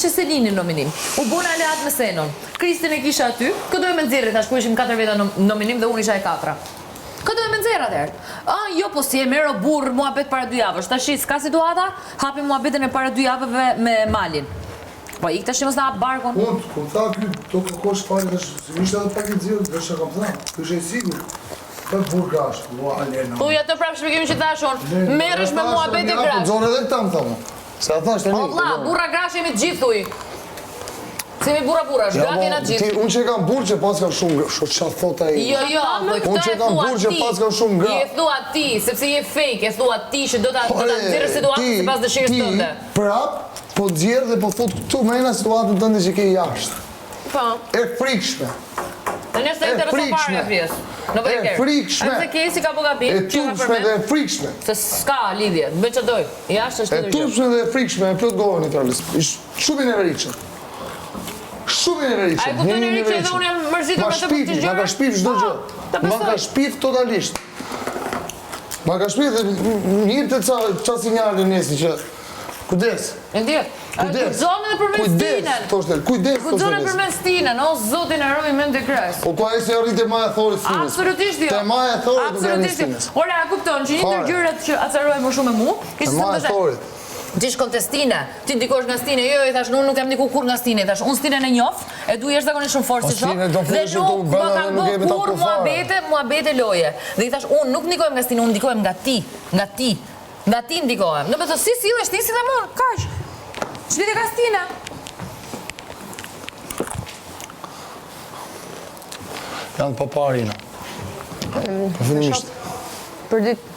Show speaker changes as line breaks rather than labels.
kishe Selinin nominim. U bona aleat me Senon. Kristin e kisha aty. Kë dojmë nxjerrë tash ku ishim 4 veta nominim dhe unë isha e 4. Kë dojmë nxjerrë atëherë? Jo, po si e merr burr muhabet para 2 javësh. Tash s'ka situata, hapim muhabeten e para 2 javëve me Malin. Po ik tash mos na hap barkun.
Unë, kur tha ky, do të kërkosh fare tash, ishte edhe pak i nxjerrë, do të kam thënë. Ky është i sigurt. Për burgash, Alena.
Thuaj atë prapë shpjegimin që thashon. Merresh me muhabet e grash.
Zonë edhe këta më thamë. Se a thash tani.
Valla, burra grash jemi të gjithë thuj. Semi burra, shgati na gjithë.
Unë që kam burr që pas ka shumë, çfarë thot ai?
Jo, po
unë që kam burr që pas ka shumë gra.
Je thua ti, sepse je fake, e thua ti që do ta nxjerrë situatën sipas dëshirës tënde.
Prap, po nxjerr dhe po thot këtu më na situatën tënde që ke jashtë.
Po.
E frikshme.
Në nëse intereson fare pjesë. Në vërtet.
E frikshme.
Nëse kesi ka bogabim,
e turpshme dhe e frikshme.
Se s'ka lidhje, më çdo doj. Jashtë është
e turpshme dhe e frikshme, e plot gojën i fjalës. Shumë i neveritshëm. Shumë i neveritshëm.
Ai kupton neveritshëm dhe unë jam mërzitur me të këtë gjë.
Ma ka shpif çdo gjë. Ma ka shpif totalisht. Ma ka shpif dhe njërte qa sinjale njësi që kujdes.
E di. Guxon edhe për Mestinën.
Kujdes.
Guxon edhe për Mestinën, o zotin e rroj mend e kres.
Po ai se arrit e maja thorit Stinës.
Absolutisht jo.
Te maja thorit nuk janë Stinës.
Ora, e kupton që një ndër gjërat që acaroj më shumë me mua, ishte
se maja thorit.
Ti shkon te Stina, ti ndikosh nga Stina, jo, i thash, unë nuk jam ndiku kur nga Stina, i thash, unë Stinën e njoh, e du jashtëzakonisht shumë fort si shoh. Dhe nuk më kanë bërë kur muhabete loje. Dhe i thash, unë nuk ndikohem nga Stina, unë ndikohem nga ti. Nga ti ndikohem. Në beto, si sillesh ti si dhe mon, kaq. Ç'lidhe ka Stina?
Janë paparina. Përfundimisht.
Për ditë